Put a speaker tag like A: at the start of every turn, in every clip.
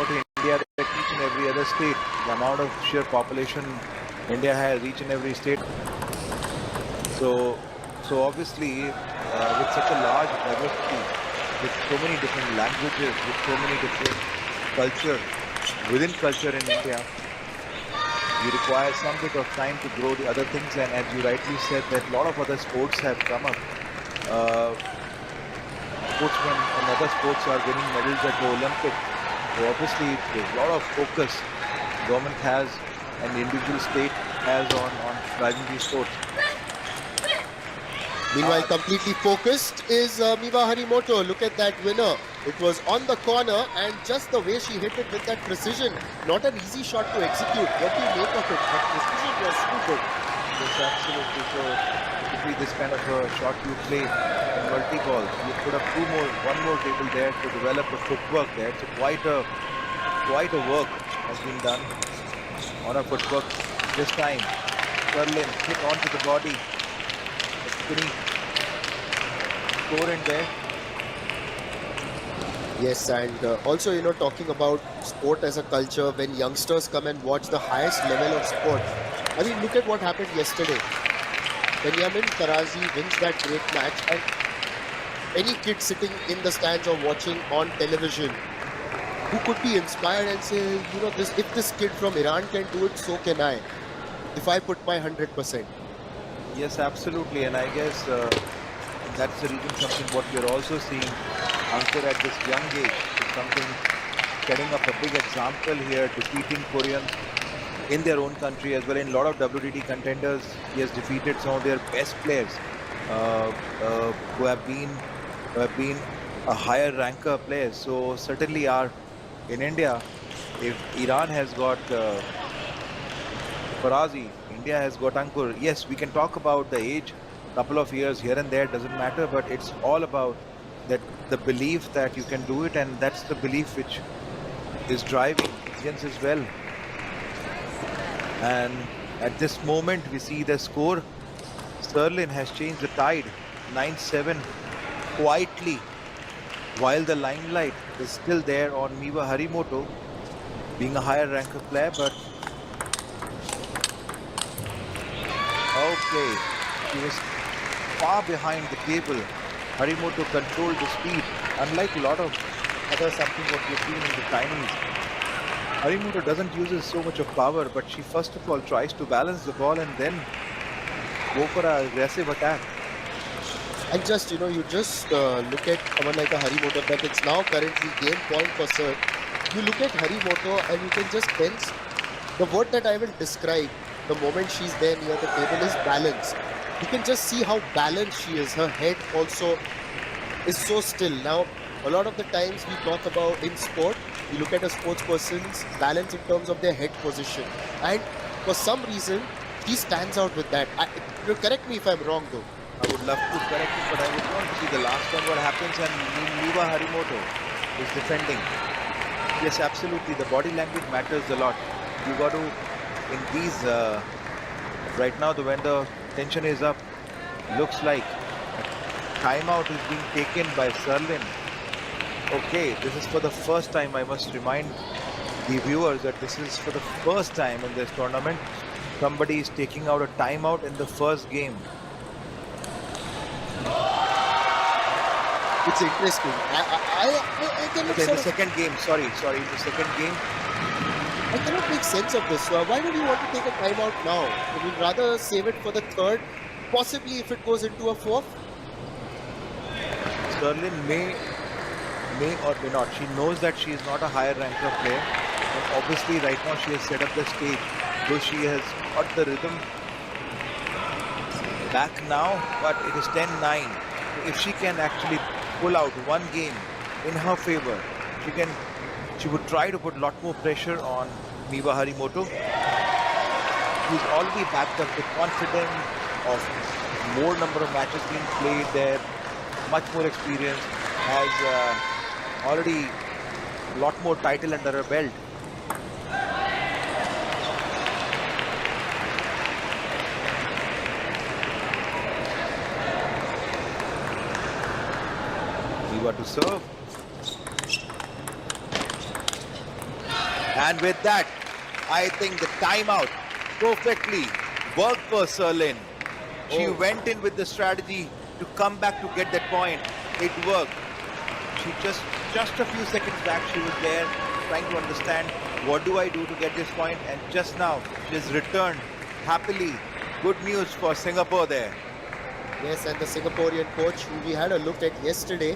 A: out to India, like each and every other state, the amount of sheer population India has, each and every state. So obviously, with such a large diversity, with so many different languages, with so many different culture within culture in India, you require some bit of time to grow the other things. And as you rightly said, that a lot of other sports have come up. Sportsmen and other sports are winning medals at the Olympics. So obviously, there's a lot of focus government has and the individual state has on driving these sports.
B: Meanwhile, completely focused is Miwa Harimoto. Look at that winner. It was on the corner, and just the way she hit it with that precision, not an easy shot to execute. What do you make of it? That precision was too good.
A: Yes, absolutely. So typically this kind of a shot you play in multi-ball, you put up one more table there to develop the footwork there. So quite a work has been done on a footwork this time. Sterling hit onto the body. Spinning score in there.
B: Yes, and also, talking about sport as a culture, when youngsters come and watch the highest level of sport, I mean, look at what happened yesterday. Benjamin Tarazi wins that great match, and any kid sitting in the stands or watching on television who could be inspired and say, if this kid from Iran can do it, so can I, if I put my 100%.
A: Yes, absolutely, and I guess that's the reason what we are also seeing Ankur at this young age is something, setting up a big example here, defeating Koreans in their own country as well. In a lot of WTT contenders, he has defeated some of their best players who have been a higher ranker players. So certainly in India, if Iran has got Farazi, India has got Ankur. Yes, we can talk about the age, couple of years here and there, doesn't matter, but it's all about that, the belief that you can do it, and that's the belief which is driving Indians as well. And at this moment, we see the score. Sterling has changed the tide, 9-7, quietly, while the limelight is still there on Miwa Harimoto, being a higher ranker player, but okay, he was far behind the table. Harimoto controlled the speed, unlike a lot of other something what we've seen in the Chinese. Harimoto doesn't use so much of power, but she first of all tries to balance the ball and then go for an aggressive attack.
B: And just, you just look at someone like a Harimoto, that it's now currently game point for serve. You look at Harimoto and you can just sense the word that I will describe the moment she's there near the table is balance. You can just see how balanced she is. Her head also is so still. Now, a lot of the times we talk about in sport, you look at a sports person's balance in terms of their head position. And for some reason, she stands out with that. Correct me if I'm wrong though.
A: I would love to correct it, but I would want to see the last one what happens, and Miwa Harimoto is defending. Yes, absolutely. The body language matters a lot. You got to, in these, right now when the tension is up, looks like a timeout is being taken by Sterling. Okay, this is for the first time. I must remind the viewers that this is for the first time in this tournament. Somebody is taking out a timeout in the first game.
B: It's interesting. I cannot
A: okay, the second game. Sorry, the second game.
B: I cannot make sense of this. Why would you want to take a timeout now? Would you rather save it for the third? Possibly if it goes into a fourth?
A: Sterling may or may not. She knows that she is not a higher ranker player. And obviously right now she has set up the stage. Though she has got the rhythm back now, but it is 10-9. If she can actually pull out one game in her favor, she would try to put a lot more pressure on Miwa Harimoto, who's already backed up with confidence of more number of matches being played there, much more experience, has already a lot more title under her belt. Miwa to serve. And with that, I think the timeout perfectly worked for Serlin. She
B: Oh.
A: went in with the strategy to come back to get that point. It worked. She just a few seconds back, she was there trying to understand what do I do to get this point, and just now she's returned happily. Good news for Singapore there.
B: Yes, and the Singaporean coach who we had a look at yesterday,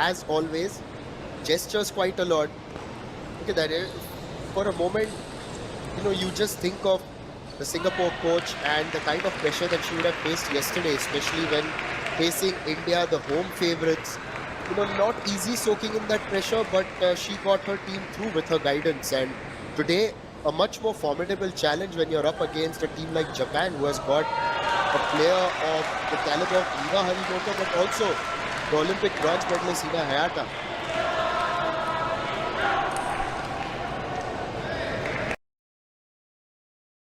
B: as always, gestures quite a lot. Look at that. For a moment, you just think of the Singapore coach and the kind of pressure that she would have faced yesterday, especially when facing India, the home favourites. Not easy soaking in that pressure, but she got her team through with her guidance. And today, a much more formidable challenge when you're up against a team like Japan, who has got a player of the caliber of Miwa Harimoto, but also the Olympic bronze medalist Hina Hayata.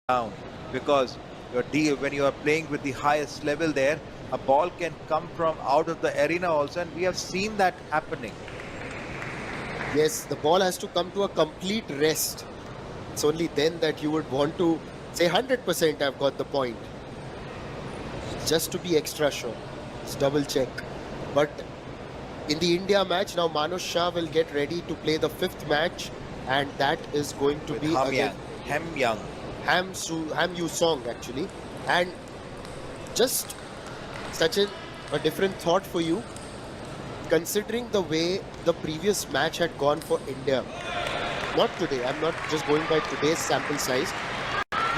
A: Down, because when you are playing with the highest level there, a ball can come from out of the arena also, and we have seen that happening.
B: Yes, the ball has to come to a complete rest. It's only then that you would want to say 100% I've got the point. Just to be extra sure. Just double check. But in the India match, now Manoj Shah will get ready to play the 5th match, and that is going to
A: With
B: be against
A: Hamyang.
B: Ham Yu Song actually. And just Sachin, a different thought for you. Considering the way the previous match had gone for India, not today, I'm not just going by today's sample size,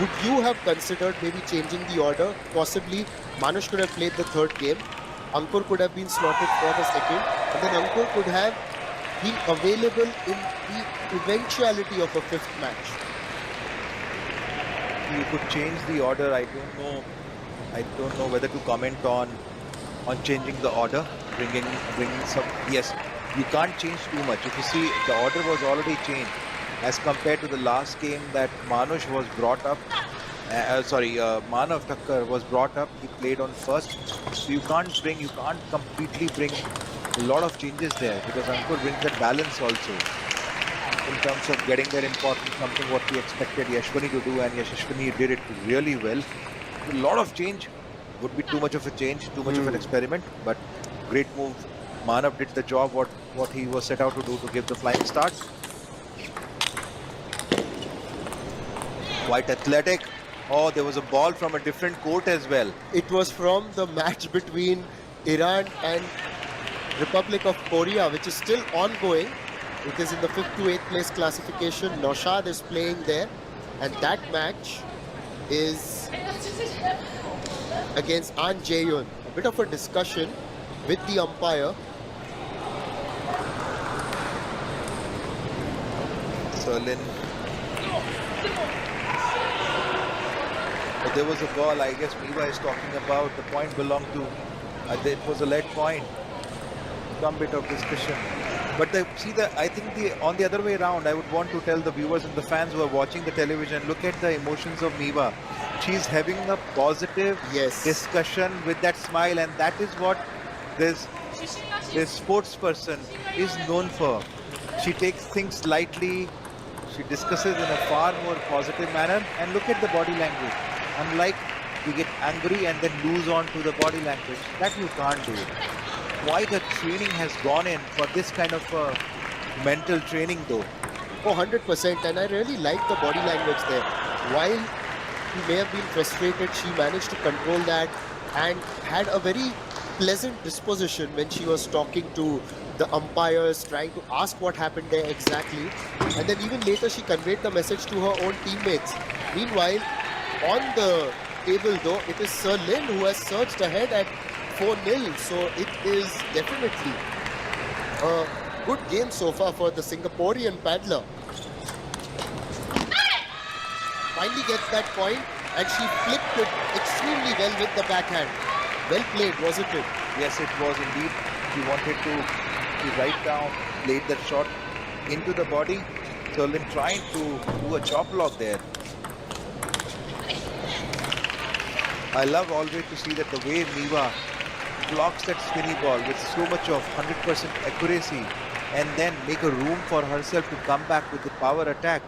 B: would you have considered maybe changing the order? Possibly Manoj could have played the 3rd game, Ankur could have been slotted for the 2nd, and then Ankur could have been available in the eventuality of a 5th match.
A: You could change the order. I don't know whether to comment on changing the order, bringing some. Yes, you can't change too much. If you see, the order was already changed as compared to the last game that Manoj was brought up. Manav Thakkar was brought up. He played on first, so you can't completely bring a lot of changes there, because Ankur brings that balance also in terms of getting that important, something what we expected Yashwani to do, and Yashwani did it really well. A lot of change would be too much of a change, too much of an experiment, but great move. Manav did the job what he was set out to do, to give the flying start. Quite athletic. Oh, there was a ball from a different court as well.
B: It was from the match between Iran and Republic of Korea, which is still ongoing. It is in the 5th to 8th place classification. Naushad is playing there, and that match is against An Jae-yun. A bit of a discussion with the umpire.
A: Serlin. But there was a ball, I guess Miwa is talking about. The point belonged to, it was a lead point. Some bit of discussion. But I think on the other way around, I would want to tell the viewers and the fans who are watching the television, look at the emotions of Miwa. She's having a positive discussion with that smile, and that is what this sports person is known for. She takes things lightly. She discusses in a far more positive manner, and look at the body language. Unlike you get angry and then lose on to the body language, that you can't do. Quite a training has gone in for this kind of mental training though.
B: Oh, 100%, and I really like the body language there. While she may have been frustrated, she managed to control that and had a very pleasant disposition when she was talking to the umpires, trying to ask what happened there exactly. And then even later she conveyed the message to her own teammates. Meanwhile, on the table though, it is Serlin who has surged ahead at 4-0. So it is definitely a good game so far for the Singaporean paddler. Finally gets that point, and she flipped it extremely well with the backhand. Well played, wasn't it?
A: Yes, it was indeed. She wanted to right down, played that shot into the body. Serlin trying to do a chop block there. I love always to see that the way Miwa blocks that spinny ball with so much of 100% accuracy, and then make a room for herself to come back with the power attack.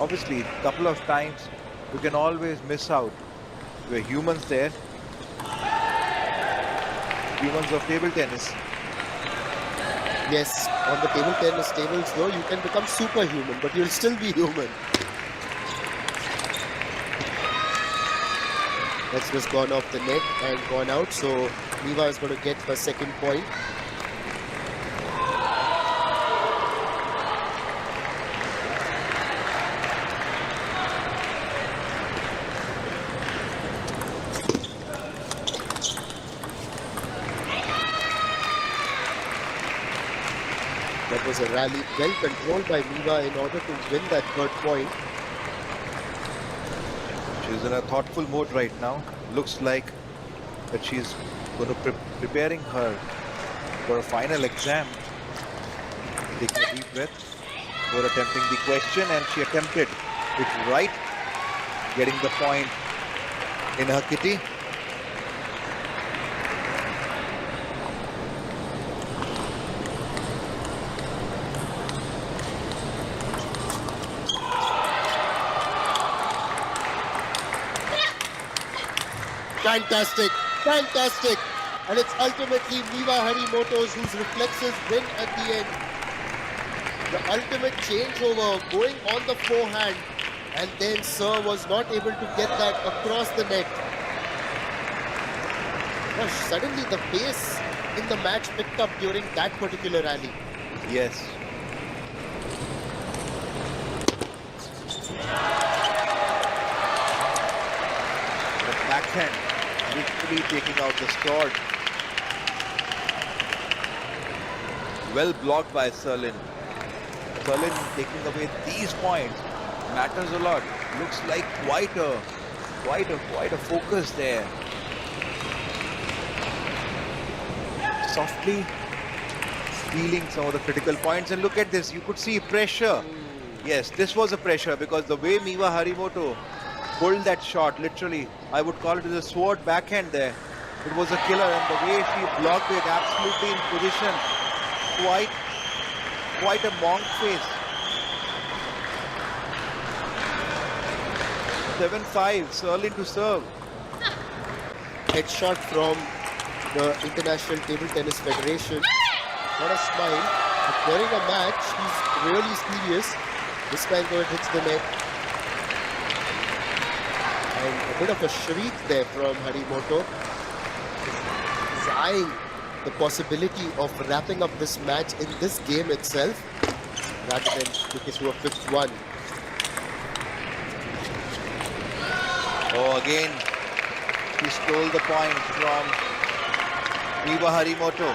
A: Obviously, couple of times you can always miss out. We're humans there. Humans of table tennis.
B: Yes, on the table tennis tables though, you can become superhuman, but you'll still be human. That's just gone off the net and gone out. So Niva is going to get her second point. That was a rally well controlled by Niva in order to win that third point.
A: She's in a thoughtful mode right now. Looks like that she's going to preparing her for a final exam. Taking a deep breath for attempting the question, and she attempted it right, getting the point in her kitty.
B: Fantastic, fantastic. And it's ultimately Niva Harimoto's whose reflexes win at the end. The ultimate changeover going on the forehand, and then Sir was not able to get that across the net. Gosh, suddenly the pace in the match picked up during that particular rally.
A: Yes. The backhand literally taking out the sword. Well blocked by Serlin. Serlin taking away these points matters a lot. Looks like quite a focus there. Softly stealing some of the critical points, and look at this. You could see pressure. Yes, this was a pressure because the way Niva Harimoto pulled that shot, literally, I would call it as a sword backhand there. It was a killer, and the way she blocked it, absolutely in position. Quite a monk face. 7-5, Serlin to serve.
B: Headshot from the International Table Tennis Federation. What a smile. But during a match, he's really serious. This time though it hits the net. And a bit of a shriek there from Harimoto. He's eyeing the possibility of wrapping up this match in this game itself rather than looking to a fifth one.
A: Oh, again, he stole the point from Niva Harimoto.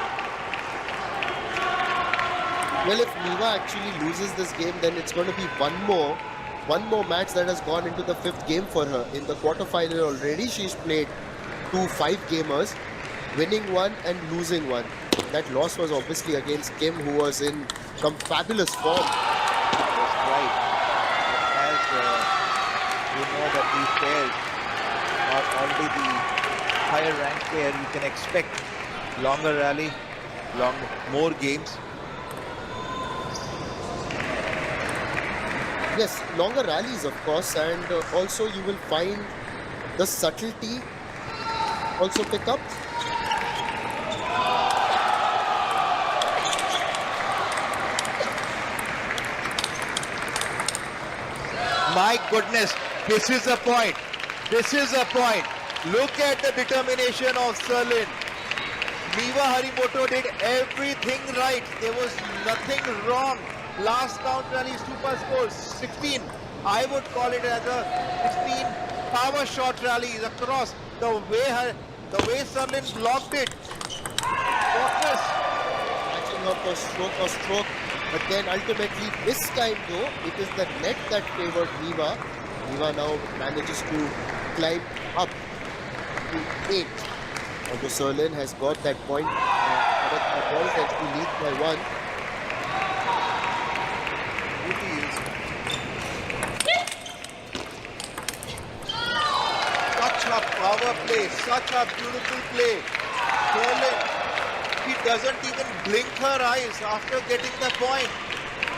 B: Well, if Niva actually loses this game, then it's going to be one more match that has gone into the fifth game for her. In the quarterfinal already, she's played 2 5-gamers, winning one and losing one. That loss was obviously against Kim, who was in some fabulous form.
A: That's right. As you know that these pairs are already the higher ranked pair, you can expect longer rally, more games.
B: Yes, longer rallies, of course, and also you will find the subtlety also pick up.
A: My goodness, this is a point. This is a point. Look at the determination of Serlin. Niva Harimoto did everything right. There was nothing wrong. Last count rally super score 16. I would call it as a 16 power shot rallies across. The way Serlin blocked it. Focus.
B: Matching up a stroke. But then ultimately this time though, it is the net that favored Niva. Niva now manages to climb up to 8. Although Serlin has got that point, a point that she leads by 1.
A: Such a power play, such a beautiful play. Serlin, she doesn't even blink her eyes after getting the point.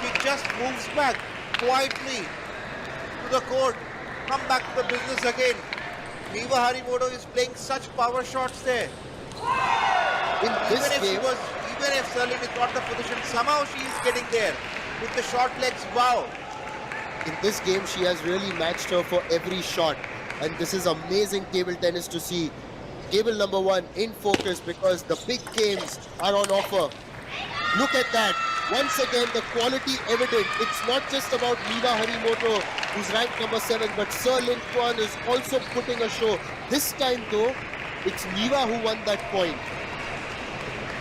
A: She just moves back quietly. the court, come back to the business again. Miwa Harimoto is playing such power shots there.
B: In this game,
A: Even if Serling is not the position, somehow she is getting there with the short legs. Wow.
B: in this game, she has really matched her for every shot. And this is amazing table tennis to see. Table number 1 in focus because the big games are on offer. Look at that. Once again, the quality evident. It's not just about Miwa Harimoto, who's ranked number 7, but Serling Kwan is also putting a show. This time, though, it's Miwa who won that point.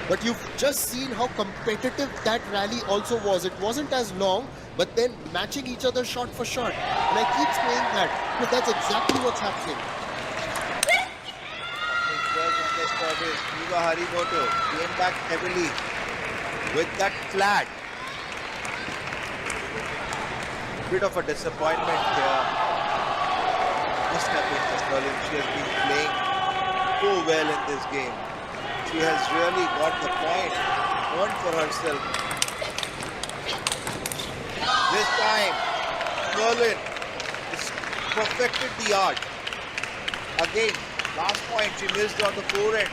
B: But you've just seen how competitive that rally also was. It wasn't as long, but then matching each other shot for shot. And I keep saying that, because that's exactly what's happening.
A: Miwa Harimoto came back heavily with that flat. Bit of a disappointment here. Must have been for Serling. She has been playing so well in this game. She has really got the point earned for herself. This time, Serling has perfected the art. Again, last point she missed on the forehand.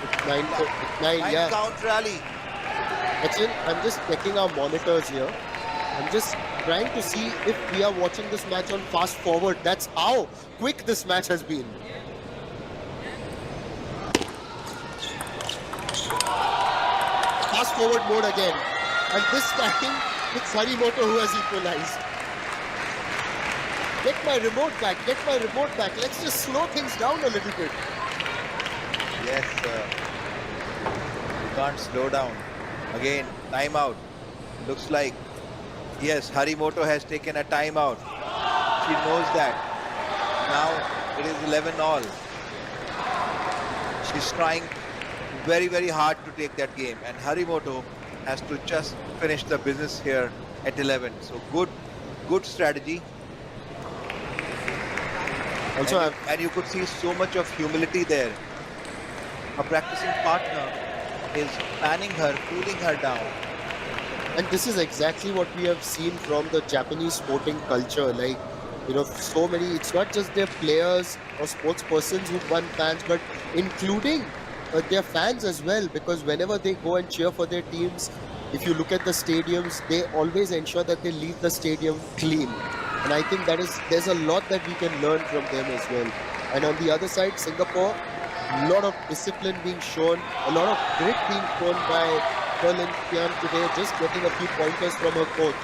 B: It's 9, yeah.
A: Count rally.
B: Sachin, I'm just checking our monitors here. I'm just trying to see if we are watching this match on fast forward. That's how quick this match has been. Fast forward mode again. And this time, it's Harimoto who has equalized. Get my remote back. Get my remote back. Let's just slow things down a little bit.
A: Yes, you can't slow down. Again, timeout. Looks like, yes, Harimoto has taken a timeout. She knows that. Now it is 11 all. She's trying very, very hard to take that game. And Harimoto has to just finish the business here at 11. So good strategy.
B: Also,
A: And you could see so much of humility there. A practicing partner is panning her, cooling her down.
B: and this is exactly what we have seen from the Japanese sporting culture. Like, you know, so many, it's not just their players or sports persons who won fans, but including their fans as well. Because whenever they go and cheer for their teams, if you look at the stadiums, they always ensure that they leave the stadium clean. And I think there's a lot that we can learn from them as well. And on the other side, Singapore, a lot of discipline being shown, a lot of grit being shown by Serling Kwan today, just getting a few pointers from her coach.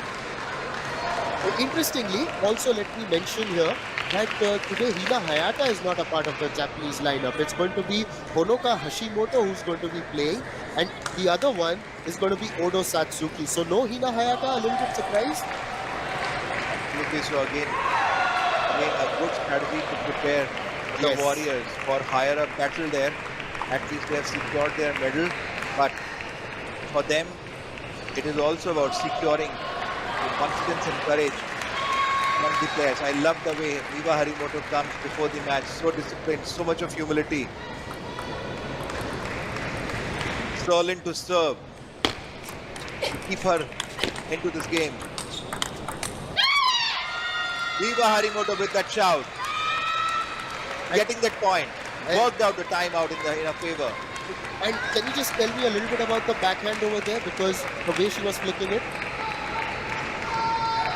B: Interestingly, also let me mention here that today Hina Hayata is not a part of the Japanese lineup. It's going to be Honoka Hashimoto who's going to be playing, and the other one is going to be Odo Satsuki. So no Hina Hayata, a little bit surprised.
A: Okay, so again a good strategy to prepare the
B: Yes.
A: Warriors for higher up battle there. At least they have secured their medal, but for them it is also about securing the confidence and courage among the players. I love the way Miwa Harimoto comes before the match, so disciplined, so much of humility. Serling to serve, to keep her into this game. Miwa Harimoto with that shout, getting that point, worked out the timeout in her favor.
B: And can you just tell me a little bit about the backhand over there, because the way she was flicking it?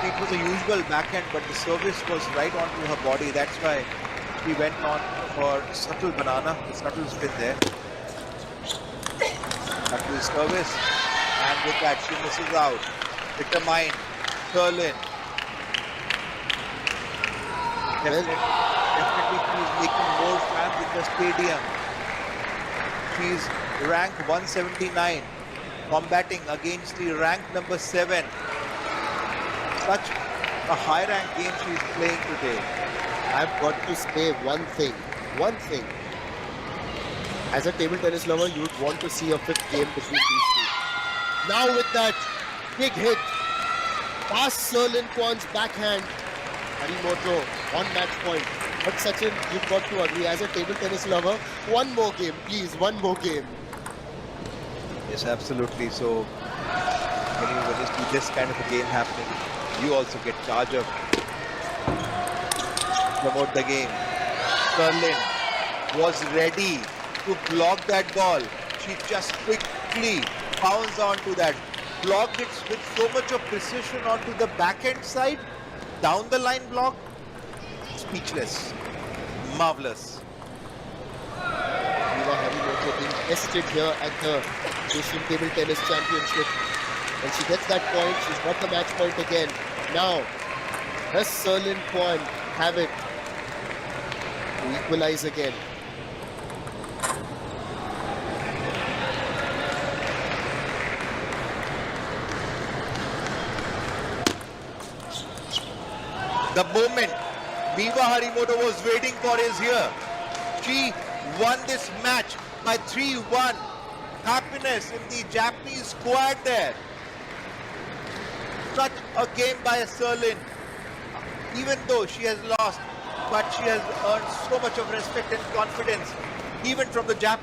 A: It was a usual backhand, but the service was right onto her body. That's why she went on for subtle banana, the subtle spin there. Subtle service, and with that she misses out. Determined, Serling. Definitely she is making more fans in the stadium. She's ranked 179, combating against the ranked number 7. Such a high ranked game she is playing today.
B: I've got to say one thing. As a table tennis lover, you would want to see a fifth game between these two. Now with that big hit, past Serling Kwan's backhand, Harimoto on match point. But Sachin, you've got to agree, as a table tennis lover, one more game, please, one more game.
A: Yes, absolutely. So when you see this kind of a game happening, you also get charge of promote the game. Sterling was ready to block that ball. She just quickly bounced onto that, blocked it with so much of precision onto the backhand side, down the line block. Speechless. Marvelous.
B: Niva Harimoto being tested here at the Asian Table Tennis Championship. And she gets that point, she's got the match point again. Now, does Serlin Kwan have it to equalize again?
A: The moment Niva Harimoto was waiting for is here. She won this match by 3-1. Happiness in the Japanese squad there. Such a game by Serlin. Even though she has lost, but she has earned so much of respect and confidence, even from the Japanese.